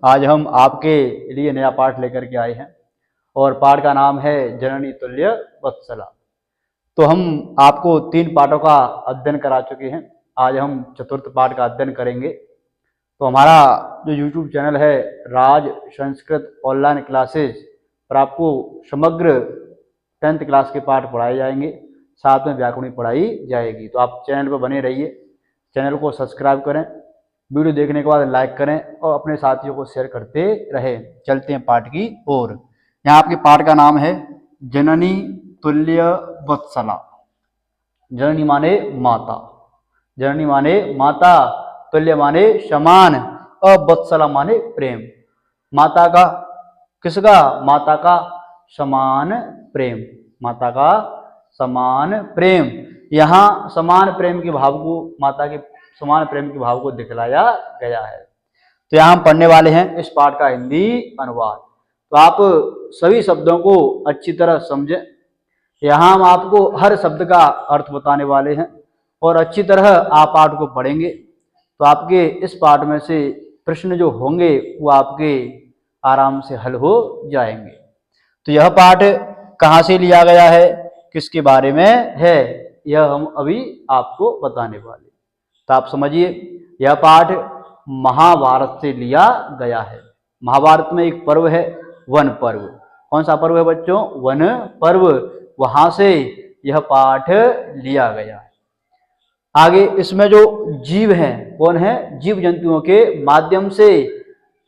आज हम आपके लिए नया पाठ लेकर के आए हैं और पाठ का नाम है जननी तुल्य वत्सला। तो हम आपको 3 पाठों का अध्ययन करा चुके हैं। आज हम चतुर्थ पाठ का अध्ययन करेंगे। तो हमारा जो YouTube चैनल है राज संस्कृत ऑनलाइन क्लासेस पर आपको समग्र 10th क्लास के पाठ पढ़ाए जाएंगे, साथ में व्याकरण पढ़ाई जाएगी। तो आप चैनल पर बने रहिए, चैनल को सब्सक्राइब करें, वीडियो देखने के बाद लाइक करें और अपने साथियों को शेयर करते रहें। चलते हैं पाठ की ओर। यहाँ आपके पाठ का नाम है जननी तुल्य वत्सला। जननी माने माता, जननी माने माता, तुल्य माने समान, वत्सला माने प्रेम। माता का किसका? माता का समान प्रेम, माता का समान प्रेम। यहाँ समान प्रेम के भाव को, माता के समान प्रेम के भाव को दिखलाया गया है। तो यहाँ हम पढ़ने वाले हैं इस पाठ का हिंदी अनुवाद। तो आप सभी शब्दों को अच्छी तरह समझें। यहाँ हम आपको हर शब्द का अर्थ बताने वाले हैं और अच्छी तरह आप पाठ को पढ़ेंगे तो आपके इस पाठ में से प्रश्न जो होंगे वो आपके आराम से हल हो जाएंगे। तो यह पाठ कहाँ से लिया गया है, किसके बारे में है, यह हम अभी आपको बताने वाले। तो आप समझिए, यह पाठ महाभारत से लिया गया है। महाभारत में एक पर्व है वन पर्व। कौन सा पर्व है बच्चों? वन पर्व। वहां से यह पाठ लिया गया है। आगे इसमें जो जीव हैं कौन है? जीव जंतुओं के माध्यम से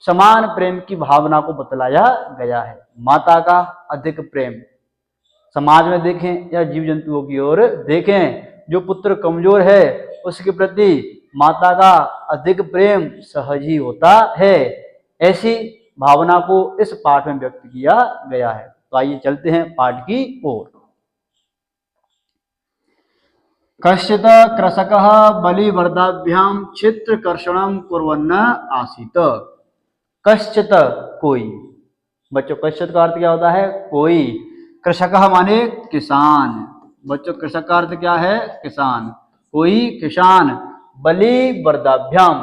समान प्रेम की भावना को बतलाया गया है। माता का अधिक प्रेम समाज में देखें या जीव जंतुओं की ओर देखें, जो पुत्र कमजोर है उसके प्रति माता का अधिक प्रेम सहज ही होता है। ऐसी भावना को इस पाठ में व्यक्त किया गया है। तो आइए चलते हैं पाठ की ओर। कश्चित् कृषकः बलिवर्दाभ्यां चित्रकर्षणं कुर्वन् आसीत्। कश्चित् कोई। बच्चों कश्चित् का अर्थ क्या होता है? कोई। कृषकः माने किसान। बच्चों कृषक का अर्थ क्या है? किसान। कोई किसान बलिवर्दाभ्याम,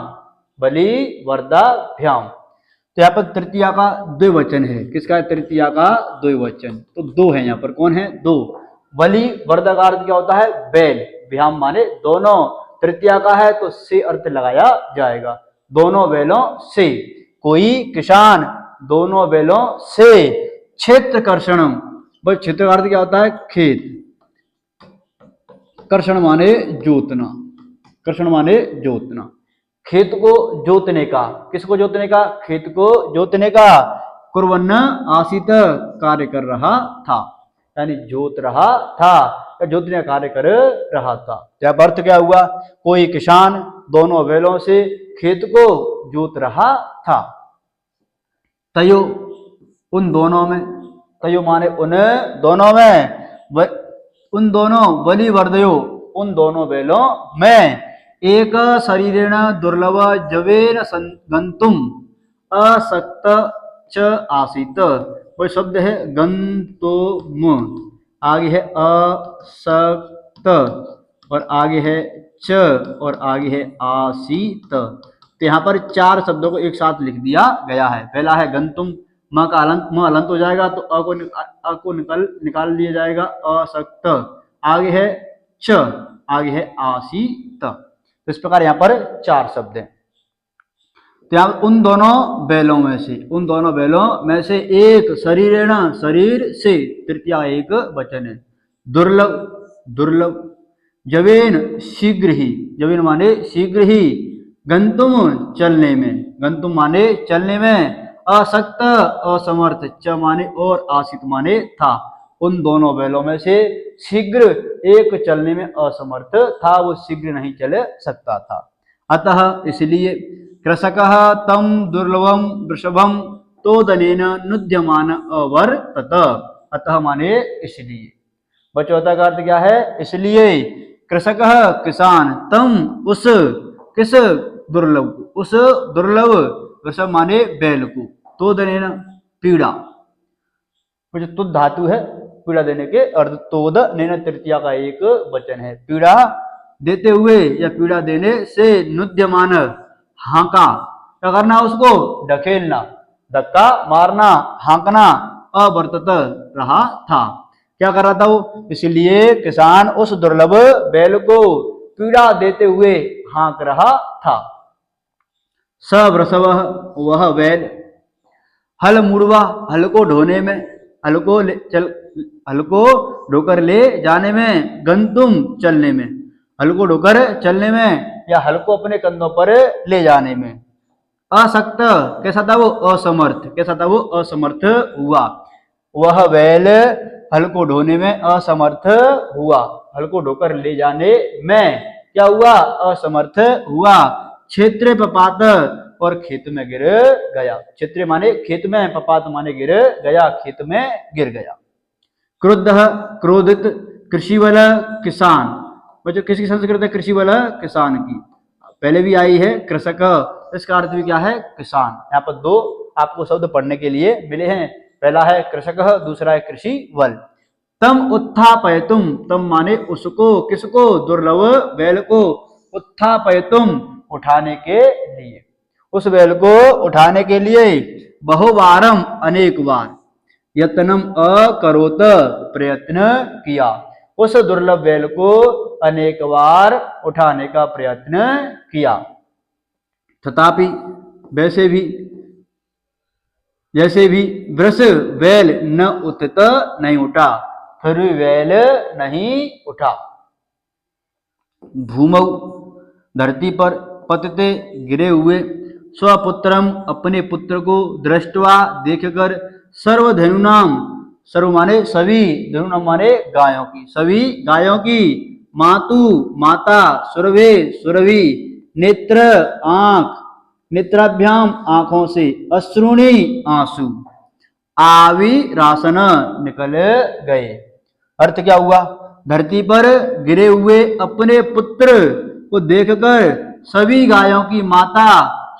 बलिवर्दाभ्याम। तो यहाँ पर तृतीया का द्विवचन है। किसका? तृतीया का द्विवचन। तो दो है यहाँ पर। कौन है? दो। बलिवर्दा का अर्थ क्या होता है? बैल। भ्याम माने दोनों। तृतीया का है तो से अर्थ लगाया जाएगा, दोनों बैलों से। कोई किसान दोनों बैलों से क्षेत्रकर्षणम। बस क्षेत्र का अर्थ क्या होता है? खेत। कर्षण माने जोतना, कर्षण माने जोतना। खेत को जोतने का। किसको जोतने का? खेत को जोतने का। कुर्वन्न आसीत कार्य कर रहा था, यानी जोत रहा था या जोतने का कार्य कर रहा था। जब अर्थ क्या हुआ? कोई किसान दोनों बैलों से खेत को जोत रहा था। तयो उन दोनों में, तयो माने उन दोनों में, उन दोनों बलिवर्दयो उन दोनों बैलों में एक शरीरेण दुर्लभ जवेन गंतुम असक्त च आसीत। वह शब्द है गंतुम, आगे है असक्त और आगे है च और आगे है आसीत। तो यहाँ पर 4 शब्दों को एक साथ लिख दिया गया है। पहला है गंतुम, म का अलंत, म अलंत हो जाएगा तो अ को निकाल लिया जाएगा, असक्त। आगे है च, आगे है आसीत। तो इस प्रकार यहाँ पर 4 शब्द हैं। तो यहाँ उन दोनों बैलों में से, उन दोनों बैलों में से एक शरीरेण, शरीर से, तृतीया एक वचन है। दुर्लभ, दुर्लभ। जवेन शीघ्र ही, जवेन माने शीघ्र ही, गंतुम चलने में, गंतुम माने चलने में, असक्त असमर्थ, च माने और, आसित माने था। उन दोनों बैलों में से शीघ्र एक चलने में असमर्थ था, वो शीघ्र नहीं चल सकता था। अतः इसलिए कृषकः तम दुर्लभम वृषभम तोदनेन नुद्यमान अवर्तत। अतः माने इसलिए। बच्चों का अर्थ क्या है? इसलिए। कृषकः किसान, तम उस, किस? दुर्लभ, उस दुर्लभ, वृषभ माने बैल को, तोदनेन पीड़ा। जो तुद धातु है पीड़ा देने के अर्थ, तोद नैन तृतीया का एक वचन है। पीड़ा देते हुए या पीड़ा देने से, नुद्यमान हाका, क्या करना, उसको ढकेलना, धक्का मारना, हाँकना अवर्तत रहा था। क्या कर रहा था वो, इसलिए किसान उस दुर्लभ बैल को पीड़ा देते हुए हाँक रहा था। सवृषभ वह बैल, हल मुड़वा, हल को ढोने में, हल को ढोकर ले जाने में, गंतुम चलने में, हल को ढोकर चलने में या हल को अपने कंधों पर ले जाने में। अशक्त, कैसा था वो, असमर्थ, कैसा था वो, असमर्थ हुआ। वह बैल हल को ढोने में असमर्थ हुआ, हल को ढोकर ले जाने में क्या हुआ, असमर्थ हुआ। क्षेत्र पपात, और खेत में गिर गया। क्षेत्र माने खेत में, पपात माने गिर गया, खेत में गिर गया। क्रुद्ध, क्रोधित, कृषि वाला किसान, बच्चों किसकी संस्कृत है, कृषि वाला किसान की, पहले भी आई है कृषक, इसका अर्थ भी क्या है, किसान। यहाँ पर दो आपको शब्द पढ़ने के लिए मिले हैं, पहला है कृषक, दूसरा है कृषि वल। तम उत्थापयतुम, तम माने उसको, किसको, दुर्लभ बैल को, उत्थापयतुम उठाने के लिए, उस बैल को उठाने के लिए, बहुवारम अनेक बार, यत्नम अकरोत प्रयत्न किया, उस दुर्लभ बैल को अनेक बार उठाने का प्रयत्न किया। तथापि, वैसे भी, जैसे भी, वृष बैल न उठत, नहीं उठा, फिर भी बैल नहीं उठा। भूमौ, धरती पर, पतते गिरे हुए, स्वपुत्रम अपने पुत्र को, दृष्टवा देखकर, सर्वधनुनाम, सर्व माने सभी, धनुनाम माने गायों की, सभी गायों की, मातु माता, सुरभे सुरभि, नेत्र आंख, नेत्राभ्याम आंखों से, अश्रुणी आंसू, आविरासन निकल गए। अर्थ क्या हुआ, धरती पर गिरे हुए अपने पुत्र को देखकर सभी गायों की माता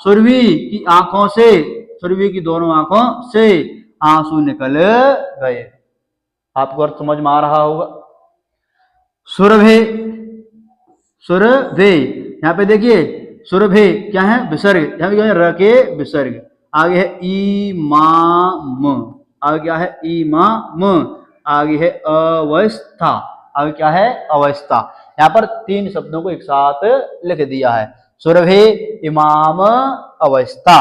सुरभि की आंखों से, सुरभि की दोनों आंखों से आंसू निकल गए। आपको अर्थ समझ में आ रहा होगा। सुरभे, सुरभे, यहाँ पे देखिए सुरभे क्या है, विसर्ग, यहाँ पे क्या है, र के विसर्ग, आगे है ईमाम, आगे क्या है, ईमाम, आगे है अवस्था, आगे क्या है, अवस्था। यहाँ पर तीन शब्दों को एक साथ लिख दिया है, सुरभे इमाम अवस्था।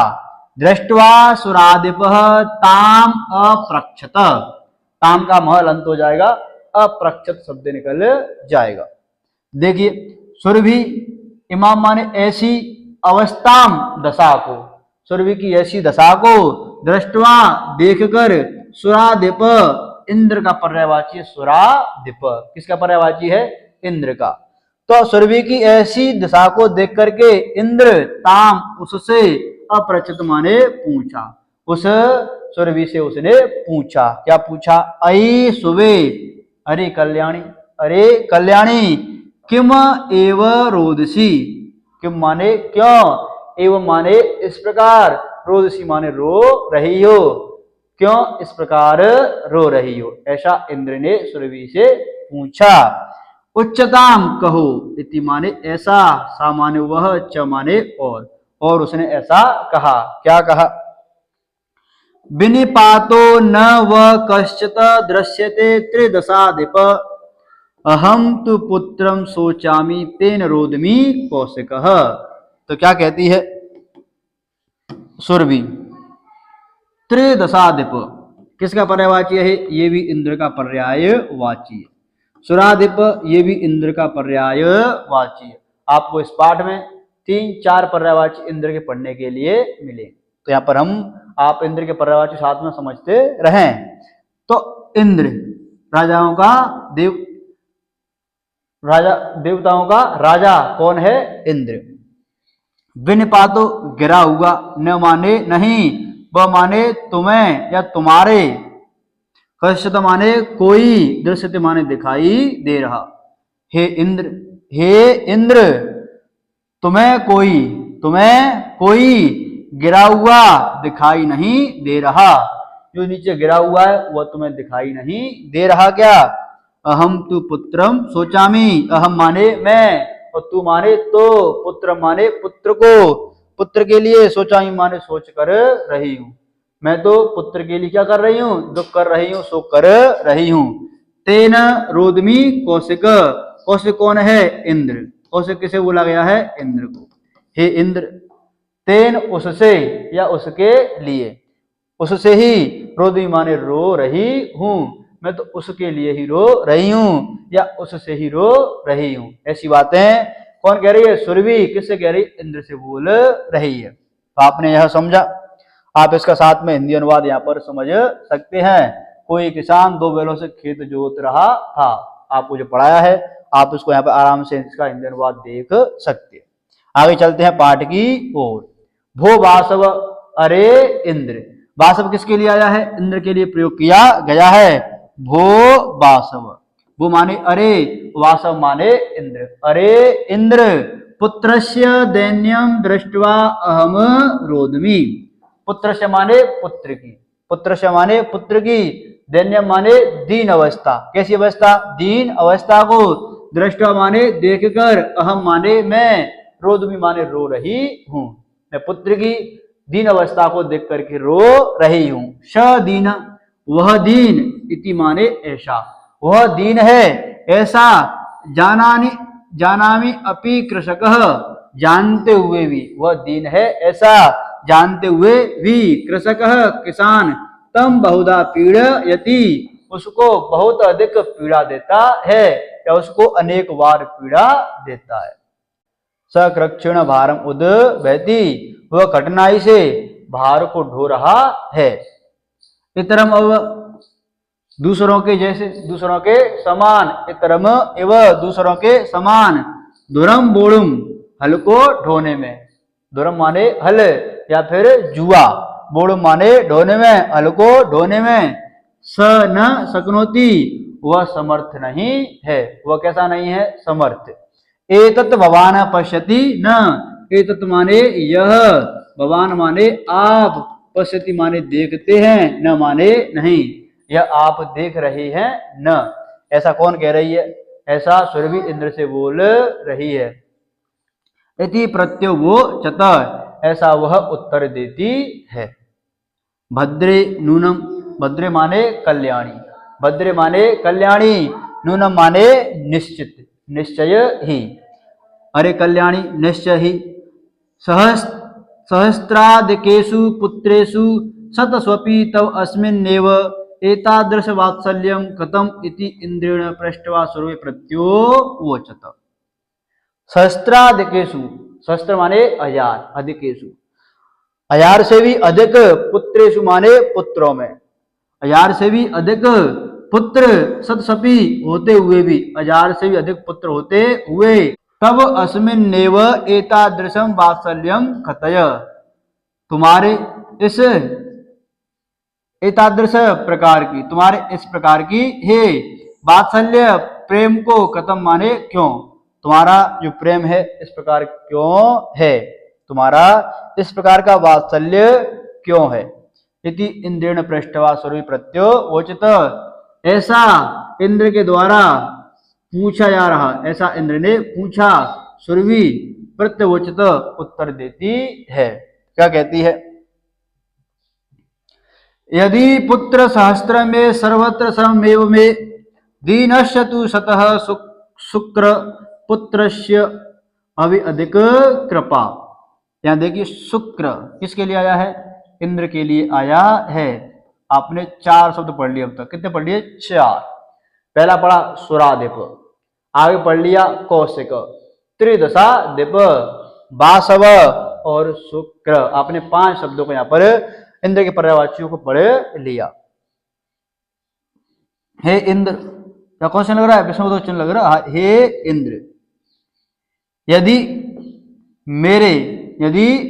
दृष्टवा सुरादिप ताम अप्रक्षत, ताम का महल अंत हो जाएगा, अप्रक्षत शब्द निकल जाएगा। देखिए सुरभि, इमाम माने ऐसी, अवस्थाम दशा को, सुरभि की ऐसी दशा को, दृष्टवा देखकर, सुरादिप इंद्र का पर्यायवाची, सुरादिप किसका पर्यायवाची है, इंद्र का। तो सुरभि की ऐसी दशा को देख करके इंद्र ताम उससे, अप्रचित माने पूछा, उस सुरभि से उसने पूछा, क्या पूछा, अई सुबे, अरे कल्याणी, अरे कल्याणी, किम एव रोदसी, किम माने क्यों, एवं माने इस प्रकार, रोदसी माने रो रही हो, क्यों इस प्रकार रो रही हो, ऐसा इंद्र ने सुरभि से पूछा। उच्चताम कहो, इति माने ऐसा, सामान्य वह, च माने और उसने ऐसा कहा, क्या कहा, विनिपातो न व कश्चित दृश्यते त्रिदशाधिप, अहम तु पुत्रम सोचामी तेन रोदमी कौशिकः। तो क्या कहती है सुरभि, त्रिदशाधिप किसका पर्यायवाची है, ये भी इंद्र का पर्यायवाची है। सुराधिप ये भी इंद्र का पर्यायवाची है। आपको इस पाठ में 3-4 पर्यायवाची इंद्र के पढ़ने के लिए मिले, तो यहाँ पर हम आप इंद्र के पर्यायवाची साथ में समझते रहें। तो इंद्र राजाओं का देव, राजा देवताओं का राजा कौन है, इंद्र। विनिपातो गिरा हुआ, न माने नहीं, व माने तुम्हें या तुम्हारे, कश्चित माने कोई, दृश्यते माने दिखाई दे रहा। हे इंद्र, हे इंद्र, तुम्हें कोई गिरा हुआ दिखाई नहीं दे रहा, जो नीचे गिरा हुआ है वह तुम्हें दिखाई नहीं दे रहा क्या। अहम तु पुत्रम सोचामी, अहम माने मैं और तू माने तो, पुत्र माने पुत्र को, पुत्र के लिए सोचाई माने सोच कर रही हूं। मैं तो पुत्र के लिए क्या कर रही हूं, दुख कर रही हूं, शोक कर रही हूं। तेन रोदमी कौशिक, कौशिक कौन है, इंद्र। कौशिक किसे बोला गया है, इंद्र को। हे इंद्र, तेन उससे या उसके लिए, उससे ही रोदमी माने रो रही हूं, मैं तो उसके लिए ही रो रही हूं या उससे ही रो रही हूं। ऐसी बातें कौन कह रही है, सुरभि किससे कह रही, इंद्र से बोल रही है। तो आपने यह समझा। आप इसका साथ में हिंदी अनुवाद यहाँ पर समझ सकते हैं। कोई किसान 2 बैलों से खेत जोत रहा था, आपको जो पढ़ाया है आप उसको यहाँ पर आराम से इसका हिंदी अनुवाद देख सकते हैं। आगे चलते हैं पाठ की ओर। भो वासव अरे इंद्र, वासव किसके लिए आया है, इंद्र के लिए प्रयोग किया गया है। भो वासव, वो माने अरे, वासव माने इंद्र। अरे इंद्र, पुत्रस्य दैन्यम दृष्ट्वा अहम रोदमी। पुत्रस्य माने पुत्र की, पुत्रस्य माने पुत्र की, दैन्यम माने दीन अवस्था। कैसी अवस्था, दीन अवस्था को, दृष्टवा माने देखकर, अहम माने मैं, रोदमी माने रो रही हूं। मैं पुत्र की दीन अवस्था को देख करके रो रही हूं। स दीन, वह दीन, इति माने ऐसा, वह दीन है ऐसा, जानानि जानामि अपि कृषकः, जानते हुए भी, वह दीन है ऐसा जानते हुए भी, कृषकः किसान, तम बहुधा पीड़यति, उसको बहुत अधिक पीड़ा देता है या उसको अनेक बार पीड़ा देता है। सकृक्षण भारम उद बहती, वह कठिनाई से भार को ढो रहा है। इतरम अव, दूसरों के जैसे, दूसरों के समान, इतरम एव, दूसरों के समान, दुरम बोड़ुम, हल को ढोने में, दुरम माने हल या फिर जुआ, बोड़ुम माने ढोने में, हल को ढोने में, स न सकनोती, वह समर्थ नहीं है, वह कैसा नहीं है, समर्थ। एतत् भवान पश्यति न, एतत् माने यह, भवान माने आप, पश्यति माने देखते हैं, न माने नहीं, यह आप देख रहे हैं न। ऐसा कौन कह रही है, ऐसा सुरभि इंद्र से बोल रही है। इति प्रत्युवोचत, ऐसा वह उत्तर देती है। भद्रे नूनम, भद्रे माने कल्याणी, भद्रे माने कल्याणी, नूनम माने निश्चित, निश्चय ही। अरे कल्याणी, निश्चय ही। सहस्राधिकेषु पुत्रेषु शतस्वपि तव अस्मिन्नेव एतादृश वात्सल्यं कथम इति इंद्रेण पृष्ट्वा सुरभि प्रत्युवोचत। सहस्राधिकेषु, सहस्त्र माने 1000, अधिकेषु, 1000 से भी अधिक, पुत्रेषु माने पुत्रों में, 1000 से भी अधिक पुत्र, शतस्वपि होते हुए भी, 1000 से भी अधिक पुत्र होते हुए, तब अस्मिन्नेव एतादृशम वात्सल्यम कथय, तुम्हारे इस एतादृश प्रकार की, तुम्हारे इस प्रकार की हे वात्सल्य प्रेम को, कथम माने क्यों, तुम्हारा जो प्रेम है इस प्रकार क्यों है, तुम्हारा इस प्रकार का वात्सल्य क्यों है। इति इंद्रेण पृष्ठवा सुरभि प्रत्युवोचत, ऐसा इंद्र के द्वारा पूछा जा रहा, ऐसा इंद्र ने पूछा, सुरभि प्रत्युवोचत उत्तर देती है। क्या कहती है, यदि पुत्र सहस्त्र में सर्वत्र सममेव में, दीनस्य तु शतः शुक्र पुत्रस्य अभि अधिक कृपा। यहां देखिए शुक्र किसके लिए आया है, इंद्र के लिए आया है। आपने 4 शब्द पढ़ लिए, अब तक कितने पढ़ लिए, 4। पहला पढ़ा सुराधिप, आगे पढ़ लिया कौशिक, त्रिदशा दिप, वासव और शुक्र। आपने 5 शब्दों को यहाँ पर इंद्र के पर्यायवाचियों को पढ़ लिया। हे इंद्र, क्या क्वेश्चन लग रहा है, प्रश्न लग रहा है। हे इंद्र, यदि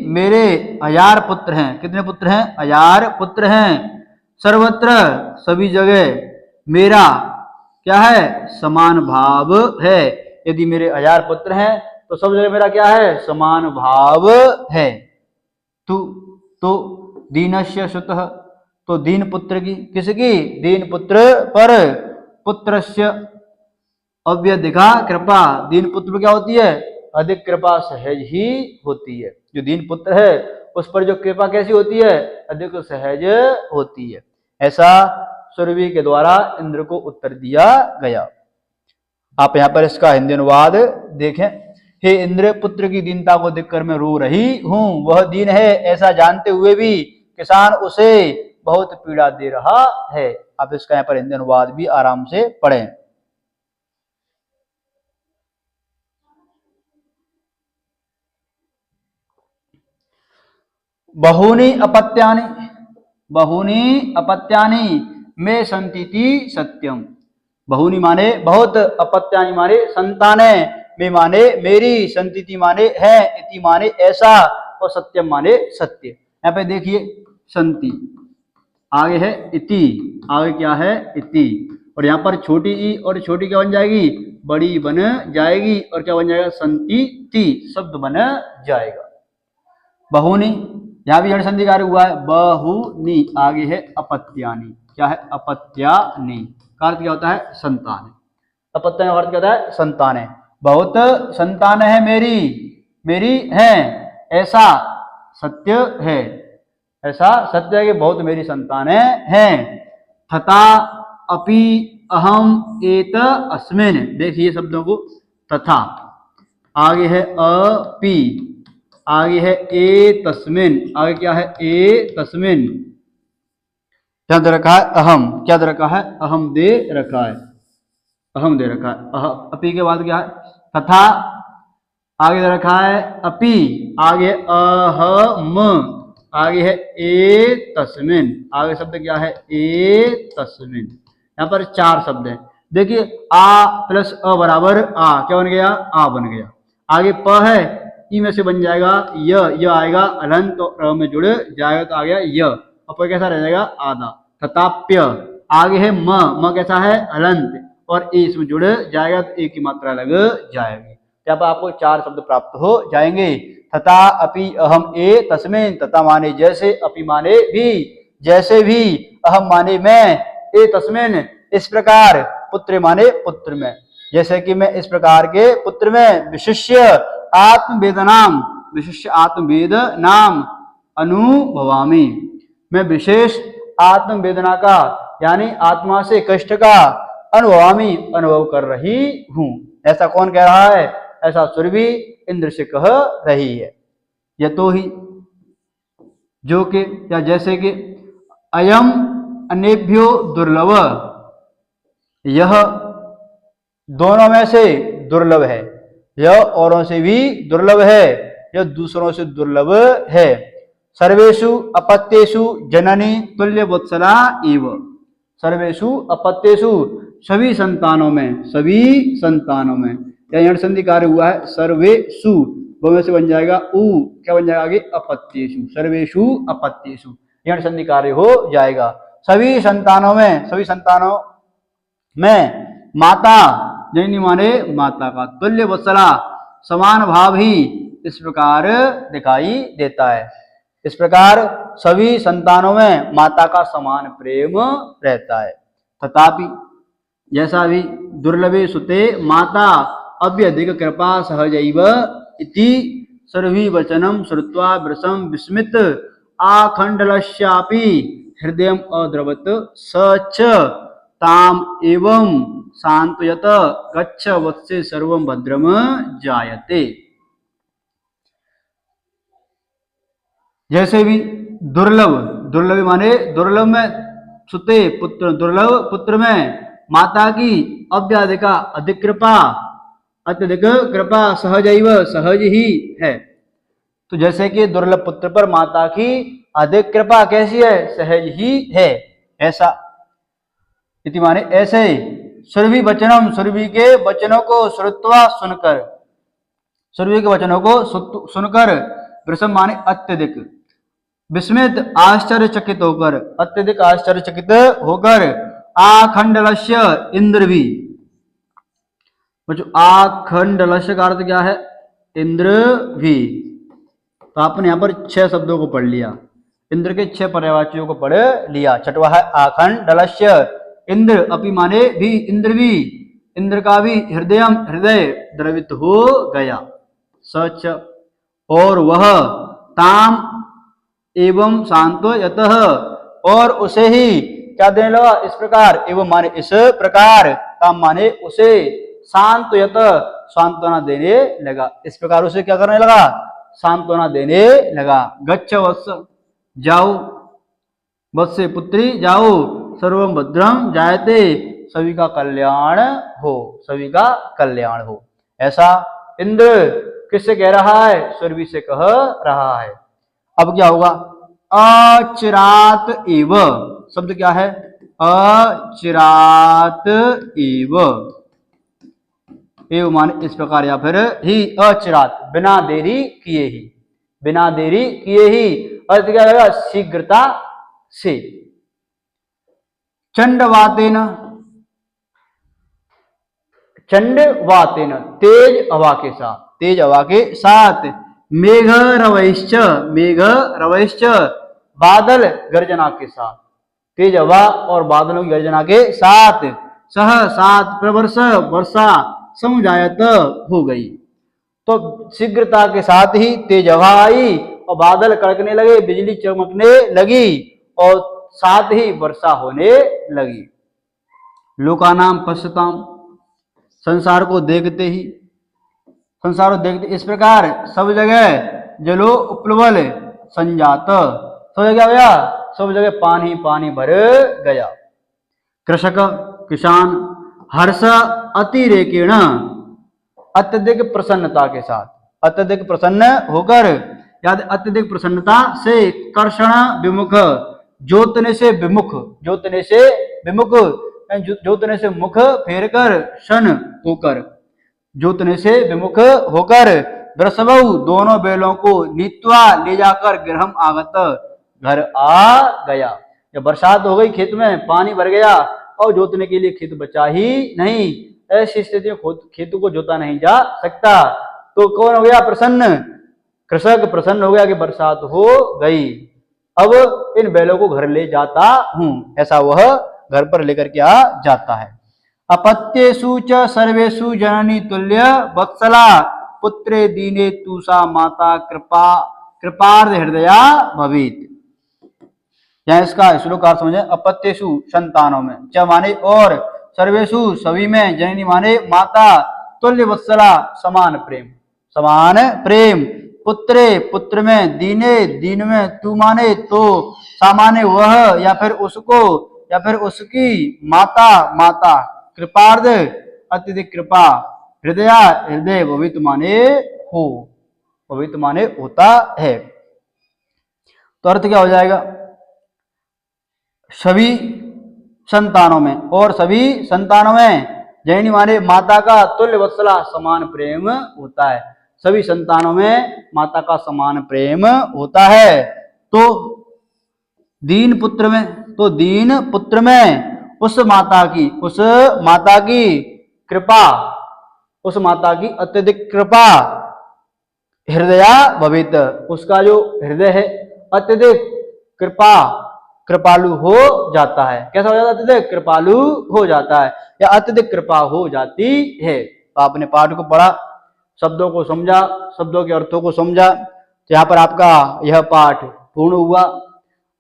मेरे 1000 पुत्र हैं, कितने पुत्र हैं, 1000 पुत्र हैं, सर्वत्र सभी जगह मेरा क्या है, समान भाव है। यदि मेरे 1000 पुत्र हैं तो सब जगह मेरा क्या है, समान भाव है। तो दीनस्य सुतः, तो दीन पुत्र की, किसकी, दीन पुत्र पर, पुत्रस्य अव्यधिका कृपा, दीन पुत्र क्या होती है, अधिक कृपा सहज ही होती है। जो दीन पुत्र है उस पर जो कृपा कैसी होती है, अधिक सहज होती है। ऐसा सुरभि के द्वारा इंद्र को उत्तर दिया गया। आप यहाँ पर इसका हिंदी अनुवाद देखें। हे इंद्र, पुत्र की दीनता को देखकर मैं रो रही हूँ। वह दीन है ऐसा जानते हुए भी किसान उसे बहुत पीड़ा दे रहा है। आप इसका यहाँ पर हिंदी अनुवाद भी आराम से पढ़ें। बहूनि अपत्यानि मे संतीति सत्यम। बहूनि माने बहुत, अपत्यानि माने संतानें, में माने मेरी, संतीति माने है, इति माने ऐसा, और सत्यम माने सत्य। यहाँ पे देखिए संति, आगे है इति, आगे क्या है इति, और यहाँ पर छोटी ई और छोटी क्या बन जाएगी, बड़ी बन जाएगी, और क्या बन जाएगा, संतीति शब्द बन जाएगा। बहूनि, यहाँ भी संधि कार्य हुआ है, बहुनी, आगे है अपत्यानि, क्या है अपत्यानि, का अर्थ क्या होता है संतान। अपत्यानि का अर्थ क्या होता है संतान है। बहुत संतान है मेरी है, ऐसा सत्य है, ऐसा सत्य है कि बहुत मेरी संतानें हैं। तथा अपि अहम एत अस्मिन्, देखिए शब्दों को, तथा आगे है अपि, आगे है ए तस्मिन, आगे क्या है ए तस्मिन, क्या दे रखा है अहम, क्या दे रखा है अहम दे रखा है, अहम दे रखा है। अपि के बाद क्या है तथा, आगे दे रखा है अपि, आगे अहम, आगे है ए तस्मिन, आगे शब्द क्या है ए तस्मिन। यहाँ पर चार शब्द हैं। देखिए आ प्लस अ बराबर आ, क्या बन गया आ बन गया। आगे प है, ई में से बन जाएगा य आएगा अलंत, और में जुड़ जाएगा तो आ गया य, और कैसा रह जाएगा आधा। तथाप्य, आगे है म कैसा है अलंत, और ए इसमें जुड़ जाएगा तो एक की मात्रा लग जाएगी। यहाँ पर आपको चार शब्द प्राप्त हो जाएंगे। तथा अपि अहम ए तस्मिन, तथा माने जैसे, अपि माने भी, जैसे भी, अहम माने मैं, ए तस्मिन इस प्रकार, पुत्र माने पुत्र में, जैसे कि मैं इस प्रकार के पुत्र में, विशिष्य आत्मवेदनाम, विशिष्य आत्मवेद नाम अनुभवामि, मैं विशेष आत्मवेदना का यानी आत्मा से कष्ट का अनुभवामि, अनुभव कर रही हूं। ऐसा कौन कह रहा है, ऐसा सुरभि इंद्र से कह रही है। यतो ही, जो कि या जैसे कि, अयम अन्येभ्यो दुर्लभ, यह दोनों में से दुर्लभ है, यह औरों से भी दुर्लभ है, यह दूसरों से दुर्लभ है। सर्वेषु अपत्येषु जननी तुल्य वत्सला एव, सर्वेषु अपत्येषु सभी संतानों में, सभी संतानों में, यहाँ संधि कार्य हुआ है सर्वेषु, वो में से बन जाएगा उ, क्या बन जाएगा आगे अपत्येषु, सर्वेषु अपत्येषु, यहाँ संधि कार्य हो जाएगा। सभी संतानों में, सभी संतानों में, माता जननी माने माता का, तुल्य वत्सला समान भाव ही इस प्रकार दिखाई देता है। इस प्रकार सभी संतानों में माता का समान प्रेम रहता है। तथापि जैसा भी, दुर्लभे सुते माता अभ्यधिक कृपा सहजैव इति सर्वी वचनम श्रुत्वा वृषम विस्मित आखंडलस्यापि हृदयम अद्रवत सच ताम एवं शांतयत गच्छ वत्से सर्वं भद्रम जायते। जैसे भी दुर्लभ, दुर्लभ माने दुर्लभ में, सुते पुत्र, दुर्लभ पुत्र में माता की अव्याधिका अधिक कृपा, अत्यधिक कृपा सहजैव सहज ही है। तो जैसे कि दुर्लभ पुत्र पर माता की अधिक कृपा कैसी है, सहज ही है, ऐसा। इति माने ऐसे, सुरभि वचनम, सुरभि के वचनों को श्रुत्वा सुनकर, सुरभि के वचनों को सुनकर, वृषम माने अत्यधिक, विस्मित आश्चर्यचकित होकर, अत्यधिक आश्चर्यचकित होकर, आखंडलस्य इंद्र भी, आखंडलस्य का अर्थ क्या है इंद्र भी। तो आपने यहाँ पर 6 शब्दों को पढ़ लिया, इंद्र के 6 पर्यायवाचियों को पढ़ लिया। छठवा है आखंडलस्य इंद्र, अपि माने भी, इंद्र भी, इंद्र का भी हृदय, हृदय द्रवित हो गया, सच, और वह ताम एवं शांतो यतः, और उसे ही क्या देने लगा, इस प्रकार, एवं माने इस प्रकार, ताम माने उसे, शांत यत सांत्वना देने लगा, इस प्रकार उसे क्या करने लगा, सांत्वना देने लगा। गच्छ वत्स जाओ, वत्से पुत्री जाओ, सर्वं भद्रम जायते, सभी का कल्याण हो, सभी का कल्याण हो। ऐसा इंद्र किससे कह रहा है, सुरभि से कह रहा है। अब क्या होगा, अचिरात एव, शब्द क्या है, अचिरात एव, एव माने इस प्रकार, या फिर ही, अचिरात बिना देरी किए ही, बिना देरी किए ही, अर्थ क्या रहेगा, शीघ्रता से। चंडवातेन, चंडवातेन तेज हवा के साथ, तेज हवा के साथ, मेघ रवैश्च, मेघ रवैश्च बादल गर्जना के साथ, तेज हवा और बादलों की गर्जना के साथ, सह सात प्रवर्ष वर्षा समुजायत हो गई, तो शीघ्रता के साथ ही तेज हवा आई और बादल कड़कने लगे, बिजली चमकने लगी और साथ ही वर्षा होने लगी। लोकानाम पश्यताम, संसार को देखते ही, संसार को देखते, इस प्रकार सब जगह जलो उपलवल संजात, सब जगह गया, सब जगह पानी पानी भर गया। कृषक किसान हर्ष अतिरेकेण, अत्यधिक प्रसन्नता के साथ, अत्यधिक प्रसन्न होकर, याद अत्यधिक प्रसन्नता से, कर्षण विमुख, जोतने से विमुख, जोतने से विमुख, जोतने से मुख फेर कर, शन होकर, जोतने से विमुख होकर, वृषभौ दोनों बैलों को नीत्वा ले जाकर गृहम आगत, घर आ गया। जब बरसात हो गई, खेत में पानी भर गया और जोतने के लिए खेत बचा ही नहीं, ऐसी स्थिति में खेतों को जोता नहीं जा सकता, तो कौन हो गया, प्रसन्न, कृषक प्रसन्न हो गया कि बरसात हो गई, अब इन बैलों को घर ले जाता हूं, ऐसा वह घर पर लेकर के आ जाता है। अपत्येषु च सर्वेषु जननी तुल्य वत्सला, पुत्रे दीने तूषा माता कृपा कृपार्ध हृदया भवित। यहाँ इसका श्लोक अर्थ समझे, अपत्येषु संतानों में, च माने और, सर्वेषु सभी में, जननी माने माता, तुल्य वत्सला समान प्रेम, समान प्रेम, पुत्रे पुत्र में, दीने दीन में, तू माने तो, सामान्य वह या फिर उसको या फिर उसकी, माता माता, कृपार्ध अत्यधिक कृपा, हृदया हृदय, भवित माने हो, भवित माने होता है। तो अर्थ क्या हो जाएगा, सभी संतानों में, और सभी संतानों में, जननी माने माता का, तुल्य वत्सला समान प्रेम होता है, सभी संतानों में माता का समान प्रेम होता है। तो दीन पुत्र में, तो दीन पुत्र में उस माता की कृपा, उस माता की अत्यधिक कृपा, हृदया भवित, उसका जो हृदय है अत्यधिक कृपालु हो जाता है। कैसा हो जाता है, अत्यधिक कृपालु हो जाता है, या अत्यधिक कृपा हो जाती है। तो आपने पाठ को पढ़ा, शब्दों को समझा, शब्दों के अर्थों को समझा, तो यहाँ पर आपका यह पाठ पूर्ण हुआ।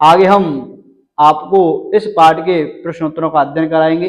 आगे हम आपको इस पाठ के प्रश्नोत्तरों का अध्ययन कराएंगे।